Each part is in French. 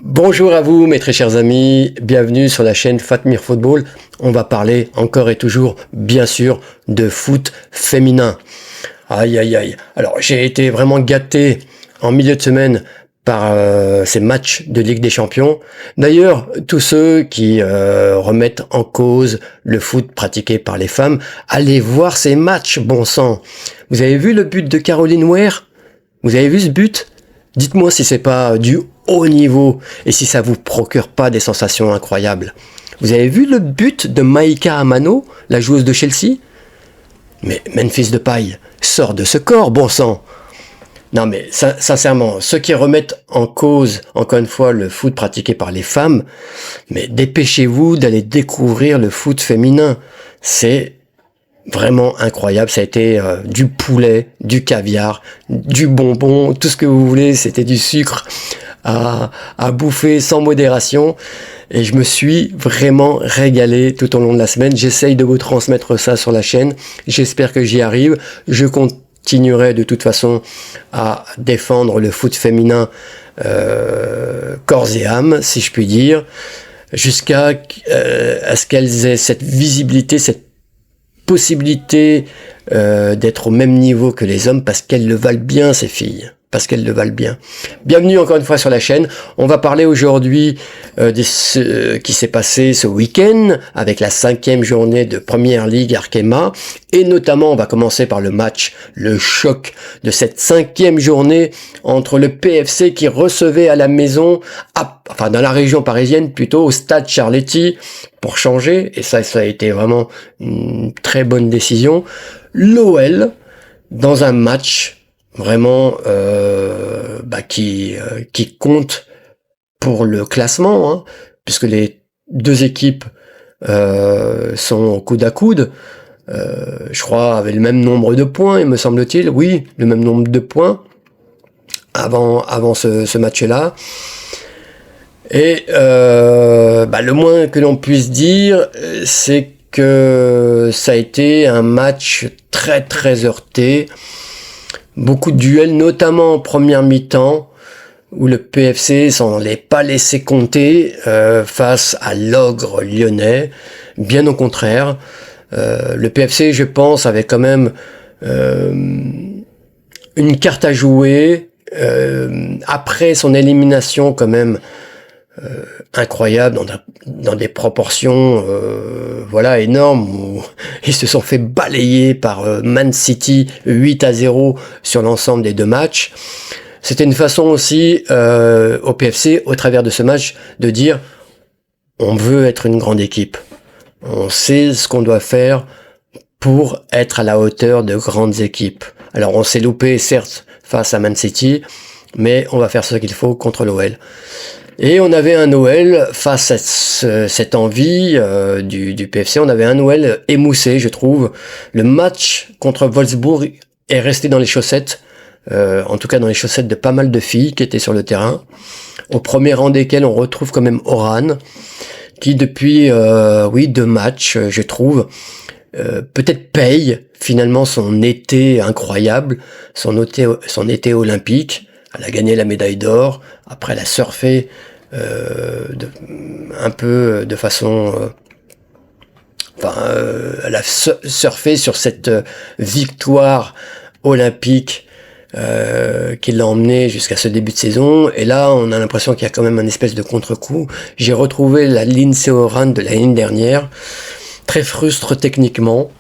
Bonjour à vous mes très chers amis, bienvenue sur la chaîne Fatmir Football. On va parler encore et toujours, bien sûr, de foot féminin. Aïe aïe aïe. Alors j'ai été vraiment gâté en milieu de semaine par ces matchs de Ligue des Champions. D'ailleurs, tous ceux qui remettent en cause le foot pratiqué par les femmes, allez voir ces matchs, bon sang. Vous avez vu le but de Caroline Ware? Vous avez vu ce but? Dites-moi si c'est pas du haut niveau et si ça vous procure pas des sensations incroyables. Vous avez vu le but de Maïka Amano, la joueuse de Chelsea? Mais Memphis Depay sort de ce corps, bon sang. Non mais sincèrement, ceux qui remettent en cause, encore une fois, le foot pratiqué par les femmes, mais dépêchez-vous d'aller découvrir le foot féminin. C'est vraiment incroyable, ça a été du poulet, du caviar, du bonbon, tout ce que vous voulez, c'était du sucre à bouffer sans modération. Et je me suis vraiment régalé tout au long de la semaine. J'essaye de vous transmettre ça sur la chaîne. J'espère que j'y arrive. Je continuerai de toute façon à défendre le foot féminin corps et âme, si je puis dire, jusqu'à à ce qu'elles aient cette visibilité, cette possibilité d'être au même niveau que les hommes, parce qu'elles le valent bien, ces filles. Parce qu'elles le valent bien. Bienvenue encore une fois sur la chaîne. On va parler aujourd'hui de ce qui s'est passé ce week-end avec la 5e journée de Première Ligue Arkema. Et notamment, on va commencer par le match, le choc de cette 5e journée entre le PFC qui recevait à la maison, enfin dans la région parisienne plutôt, au stade Charletti, pour changer. Et ça a été vraiment une très bonne décision. L'OL, dans un match vraiment qui compte pour le classement, hein, puisque les deux équipes sont au coude à coude, je crois avec le même nombre de points, il me semble-t-il, oui, le même nombre de points avant ce match-là. Et le moins que l'on puisse dire, c'est que ça a été un match très très heurté. Beaucoup de duels, notamment en première mi-temps, où le PFC s'en est pas laissé compter face à l'ogre lyonnais. Bien au contraire, le PFC, je pense, avait quand même une carte à jouer après son élimination quand même incroyable dans des proportions énormes, où ils se sont fait balayer par Man City 8-0 sur l'ensemble des deux matchs. C'était une façon aussi au PFC, au travers de ce match, de dire on veut être une grande équipe, on sait ce qu'on doit faire pour être à la hauteur de grandes équipes. Alors on s'est loupé certes face à Man City, mais on va faire ce qu'il faut contre l'OL. Et on avait un OL face à cette envie du PFC, on avait un OL émoussé, je trouve. Le match contre Wolfsburg est resté dans les chaussettes, en tout cas dans les chaussettes de pas mal de filles qui étaient sur le terrain, au premier rang desquelles on retrouve quand même Oran, qui depuis 2 matchs, je trouve, peut-être paye finalement son été incroyable, son été olympique. Elle a gagné la médaille d'or, après elle a surfé un peu de façon... elle a surfé sur cette victoire olympique qui l'a emmené jusqu'à ce début de saison. Et là, on a l'impression qu'il y a quand même un espèce de contre-coup. J'ai retrouvé la Lindsey Horan de l'année dernière, très frustre techniquement.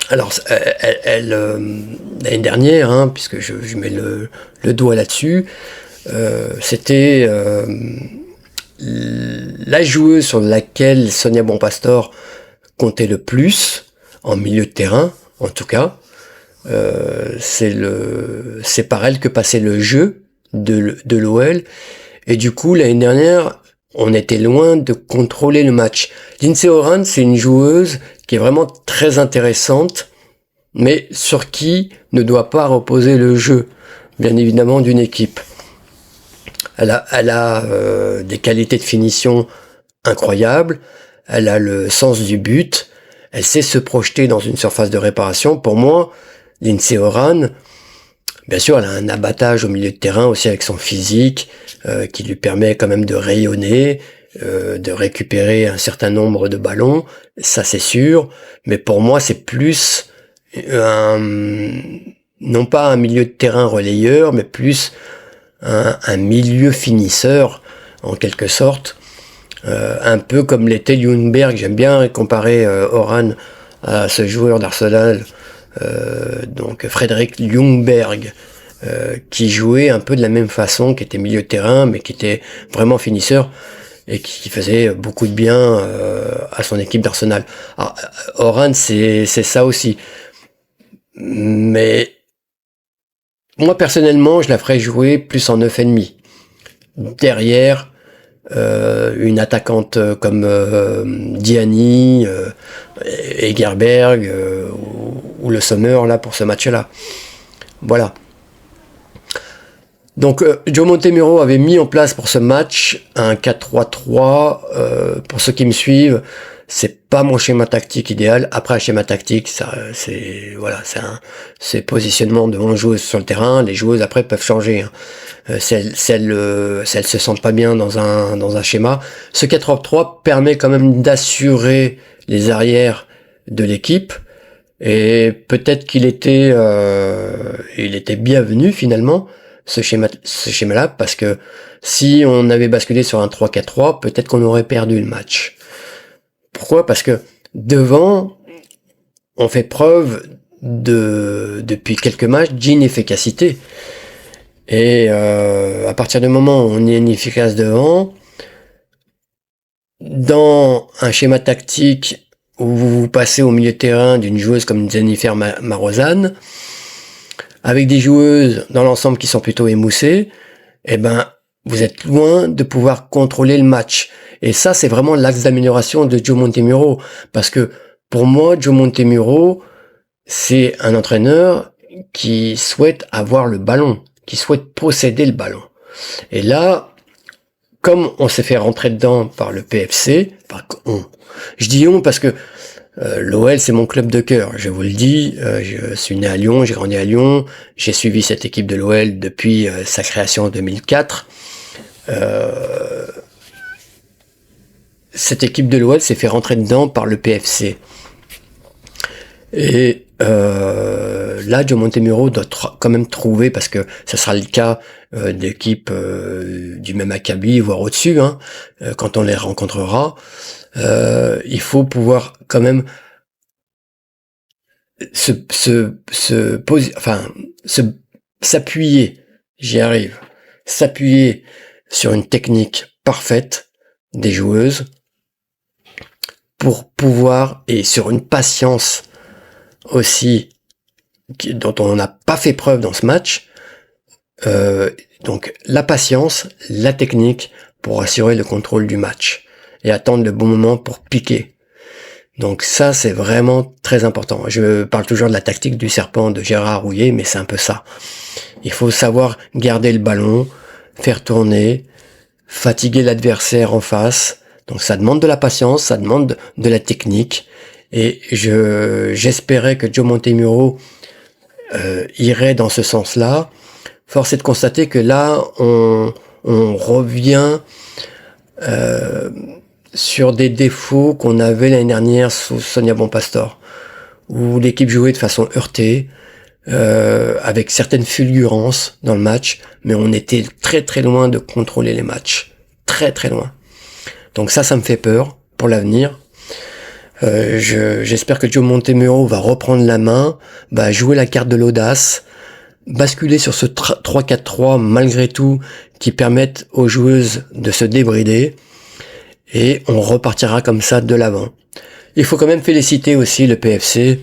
Alors, elle l'année dernière, puisque je mets le doigt là-dessus, c'était la joueuse sur laquelle Sonia Bonpastor comptait le plus, en milieu de terrain, en tout cas. C'est par elle que passait le jeu de l'OL. Et du coup, l'année dernière, on était loin de contrôler le match. Lindsey Horan, c'est une joueuse qui est vraiment très intéressante, mais sur qui ne doit pas reposer le jeu, bien évidemment, d'une équipe. Elle a des qualités de finition incroyables, elle a le sens du but, elle sait se projeter dans une surface de réparation. Pour moi, Lindsey Horan, Bien sûr, elle a un abattage au milieu de terrain aussi avec son physique, qui lui permet quand même de rayonner, de récupérer un certain nombre de ballons, ça c'est sûr, mais pour moi c'est plus non pas un milieu de terrain relayeur, mais plus un milieu finisseur, en quelque sorte, un peu comme l'était Ljungberg. J'aime bien comparer Oran à ce joueur d'Arsenal, donc Fredrik Ljungberg, qui jouait un peu de la même façon, qui était milieu de terrain, mais qui était vraiment finisseur, et qui faisait beaucoup de bien à son équipe d'Arsenal. Oran, c'est ça aussi. Mais moi, personnellement, je la ferais jouer plus en 9,5. Derrière, une attaquante comme Diani, Egerberg ou le Sommer, là, pour ce match-là. Voilà. Donc Joe Montemurro avait mis en place pour ce match un 4-3-3. Pour ceux qui me suivent, c'est pas mon schéma tactique idéal. Après, un schéma tactique, ça, c'est positionnement devant une joueuse sur le terrain. Les joueuses après peuvent changer. Hein. Si elles se sentent pas bien dans un schéma, ce 4-3 permet quand même d'assurer les arrières de l'équipe. Et peut-être qu'il était bienvenu finalement, ce schéma-là, parce que si on avait basculé sur un 3-4-3, peut-être qu'on aurait perdu le match. Pourquoi ? Parce que devant, on fait preuve depuis quelques matchs d'inefficacité. Et à partir du moment où on est inefficace devant, dans un schéma tactique où vous passez au milieu de terrain d'une joueuse comme Jennifer Marozan, avec des joueuses dans l'ensemble qui sont plutôt émoussées, eh ben, vous êtes loin de pouvoir contrôler le match. Et ça, c'est vraiment l'axe d'amélioration de Joe Montemurro. Parce que, pour moi, Joe Montemurro, c'est un entraîneur qui souhaite avoir le ballon, qui souhaite posséder le ballon. Et là, comme on s'est fait rentrer dedans par le PFC, je dis on parce que l'OL, c'est mon club de cœur, je vous le dis. Je suis né à Lyon, j'ai grandi à Lyon, j'ai suivi cette équipe de l'OL depuis sa création en 2004. Cette équipe de l'OL s'est fait rentrer dedans par le PFC. Et là, Joe Montemurro doit quand même trouver, parce que ça sera le cas d'équipes du même acabit, voire au-dessus, hein, quand on les rencontrera. Il faut pouvoir quand même s'appuyer, j'y arrive, s'appuyer sur une technique parfaite des joueuses pour pouvoir, et sur une patience aussi dont on n'a pas fait preuve dans ce match, donc la patience, la technique pour assurer le contrôle du match et attendre le bon moment pour piquer. Donc ça, c'est vraiment très important. Je parle toujours de la tactique du serpent de Gérard Rouillet, mais c'est un peu ça. Il faut savoir garder le ballon, faire tourner, fatiguer l'adversaire en face. Donc ça demande de la patience, ça demande de la technique. Et j'espérais que Joe Montemurro irait dans ce sens-là. Force est de constater que là, on revient sur des défauts qu'on avait l'année dernière sous Sonia Bonpastor, où l'équipe jouait de façon heurtée, avec certaines fulgurances dans le match, mais on était très très loin de contrôler les matchs. Très très loin. Donc ça me fait peur pour l'avenir. J'espère que Joe Montemurro va reprendre la main, va jouer la carte de l'audace, basculer sur ce 3-4-3 malgré tout, qui permette aux joueuses de se débrider, et on repartira comme ça de l'avant. Il faut quand même féliciter aussi le PFC,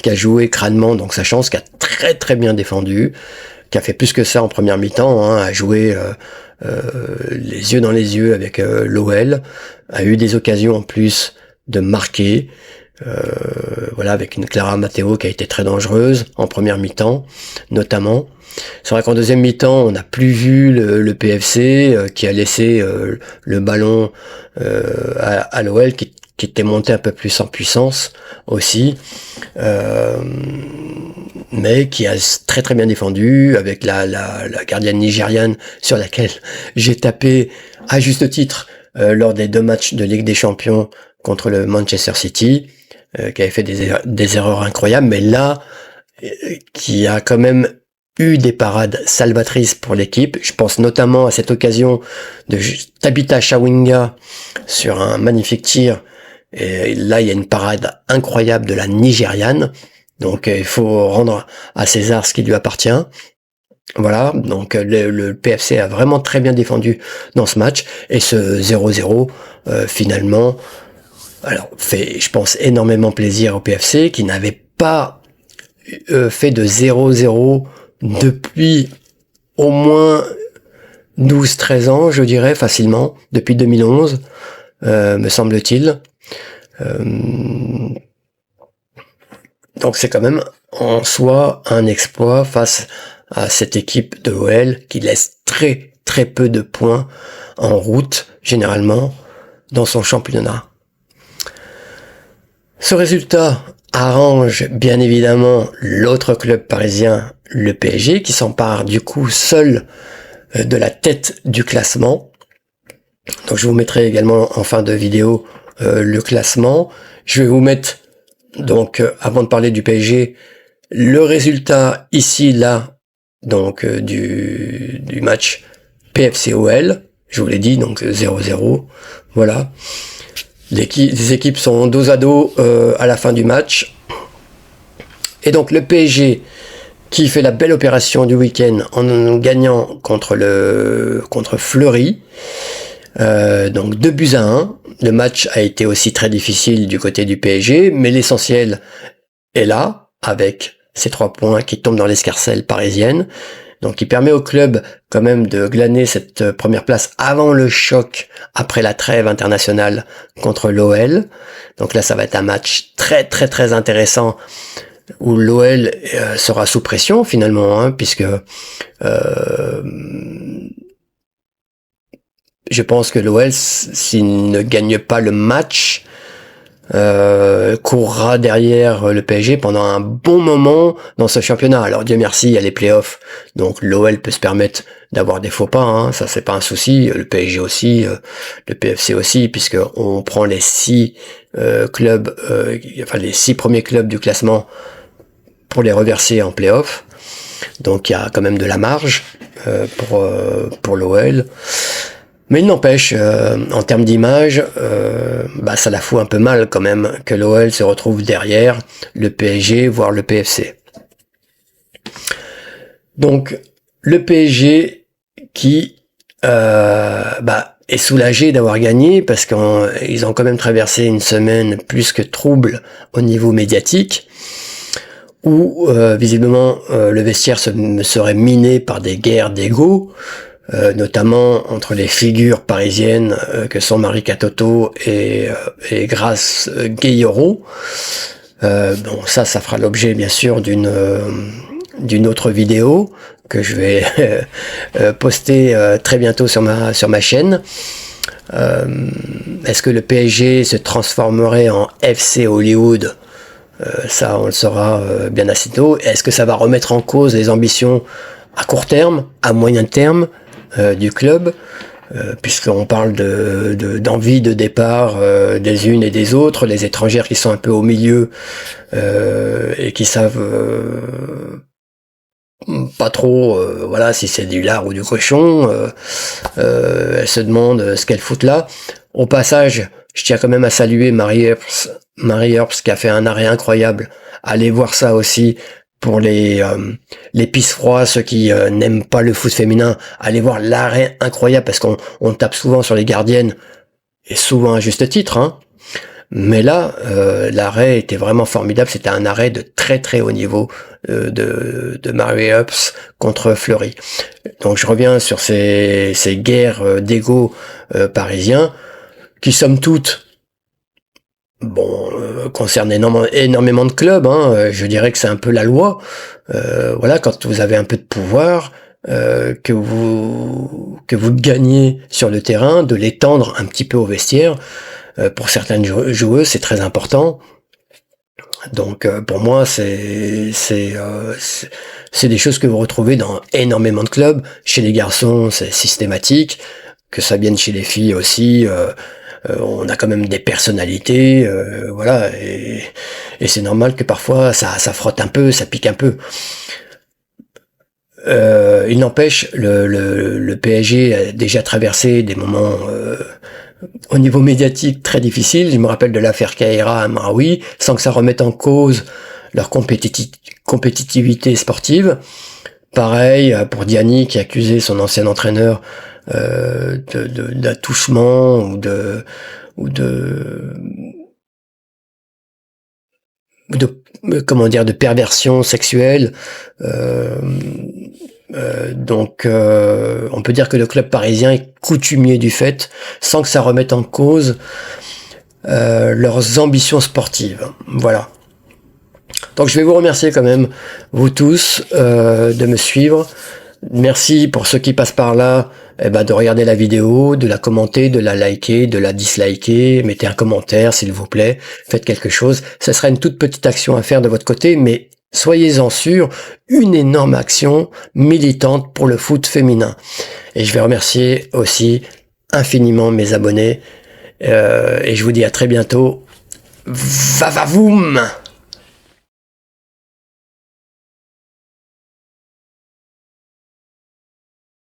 qui a joué crânement donc sa chance, qui a très très bien défendu, qui a fait plus que ça en première mi-temps, hein, a joué les yeux dans les yeux avec l'OL, a eu des occasions en plus de marquer, voilà, avec une Clara Matteo qui a été très dangereuse en première mi-temps, notamment. C'est vrai qu'en deuxième mi-temps, on n'a plus vu le PFC qui a laissé le ballon à l'OL, qui était monté un peu plus en puissance aussi. mais qui a très très bien défendu, avec la gardienne nigériane sur laquelle j'ai tapé à juste titre lors des 2 matchs de Ligue des Champions contre le Manchester City, qui avait fait des erreurs incroyables, mais là, qui a quand même eu des parades salvatrices pour l'équipe. Je pense notamment à cette occasion de Tabitha Chawinga sur un magnifique tir. Et là, il y a une parade incroyable de la Nigériane. Donc, il faut rendre à César ce qui lui appartient. Voilà, donc le PFC a vraiment très bien défendu dans ce match. Et ce 0-0, finalement, alors fait, je pense, énormément plaisir au PFC, qui n'avait pas fait de 0-0 depuis au moins 12-13 ans, je dirais facilement, depuis 2011, me semble-t-il. Donc c'est quand même en soi un exploit face à cette équipe de l'OL qui laisse très très peu de points en route, généralement, dans son championnat. Ce résultat arrange bien évidemment l'autre club parisien, le PSG, qui s'empare du coup seul de la tête du classement. Donc je vous mettrai également en fin de vidéo le classement. Je vais vous mettre, donc avant de parler du PSG, le résultat ici, là, donc du match PFC-OL. Je vous l'ai dit, donc 0-0. Voilà. Les équipes sont dos à dos à la fin du match. Et donc le PSG qui fait la belle opération du week-end en gagnant contre Fleury. Donc 2-1. Le match a été aussi très difficile du côté du PSG, mais l'essentiel est là, avec ces 3 points qui tombent dans l'escarcelle parisienne. Donc qui permet au club quand même de glaner cette première place avant le choc, après la trêve internationale contre l'OL. Donc là ça va être un match très très très intéressant où l'OL sera sous pression finalement, hein, puisque je pense que l'OL, s'il ne gagne pas le match, courra derrière le PSG pendant un bon moment dans ce championnat. Alors Dieu merci, il y a les playoffs, donc l'OL peut se permettre d'avoir des faux pas, hein, ça c'est pas un souci. Le PSG aussi, le PFC aussi, puisque on prend les 6 clubs, enfin les 6 premiers clubs du classement pour les reverser en playoffs. Donc il y a quand même de la marge pour l'OL. Mais il n'empêche, en termes d'image, ça la fout un peu mal quand même que l'OL se retrouve derrière le PSG, voire le PFC. Donc le PSG qui est soulagé d'avoir gagné parce qu'ils ont quand même traversé une semaine plus que trouble au niveau médiatique, où visiblement le vestiaire serait miné par des guerres d'ego. Notamment entre les figures parisiennes que sont Marie Catoto et Grace Gayoro. Bon, ça fera l'objet bien sûr d'une autre vidéo que je vais poster très bientôt sur ma chaîne. Est-ce que le PSG se transformerait en FC Hollywood? Ça, on le saura bien assez tôt. Est-ce que ça va remettre en cause les ambitions à court terme, à moyen terme du club, puisqu'on parle d'envie de départ des unes et des autres, les étrangères qui sont un peu au milieu et qui savent pas trop voilà, si c'est du lard ou du cochon. Elles se demandent ce qu'elles foutent là. Au passage, je tiens quand même à saluer Marie Herbst qui a fait un arrêt incroyable. Allez voir ça aussi. Pour les pisse froids, ceux qui n'aiment pas le foot féminin, allez voir l'arrêt incroyable, parce qu'on tape souvent sur les gardiennes, et souvent à juste titre, hein. Mais là, l'arrêt était vraiment formidable. C'était un arrêt de très très haut niveau de Marie Herbst contre Fleury. Donc je reviens sur ces guerres d'ego parisiens, qui somme toute concerne énormément de clubs, hein. Je dirais que c'est un peu la loi. Voilà, quand vous avez un peu de pouvoir, que vous gagnez sur le terrain, de l'étendre un petit peu au vestiaire. Pour certaines joueuses, c'est très important. Donc pour moi, c'est des choses que vous retrouvez dans énormément de clubs. Chez les garçons, c'est systématique. Que ça vienne chez les filles aussi. On a quand même des personnalités, voilà, et c'est normal que parfois ça frotte un peu, ça pique un peu. Il n'empêche, le PSG a déjà traversé des moments au niveau médiatique très difficiles. Je me rappelle de l'affaire Kaira à Marawi, sans que ça remette en cause leur compétitivité sportive. Pareil pour Diani qui accusait son ancien entraîneur d'attouchement ou comment dire, de perversion sexuelle. Donc on peut dire que le club parisien est coutumier du fait, sans que ça remette en cause leurs ambitions sportives. Voilà. Donc je vais vous remercier quand même, vous tous, de me suivre. Merci pour ceux qui passent par là, de regarder la vidéo, de la commenter, de la liker, de la disliker. Mettez un commentaire s'il vous plaît, faites quelque chose. Ce sera une toute petite action à faire de votre côté, mais soyez-en sûrs, une énorme action militante pour le foot féminin. Et je vais remercier aussi infiniment mes abonnés. Et je vous dis à très bientôt. Va-va-voum!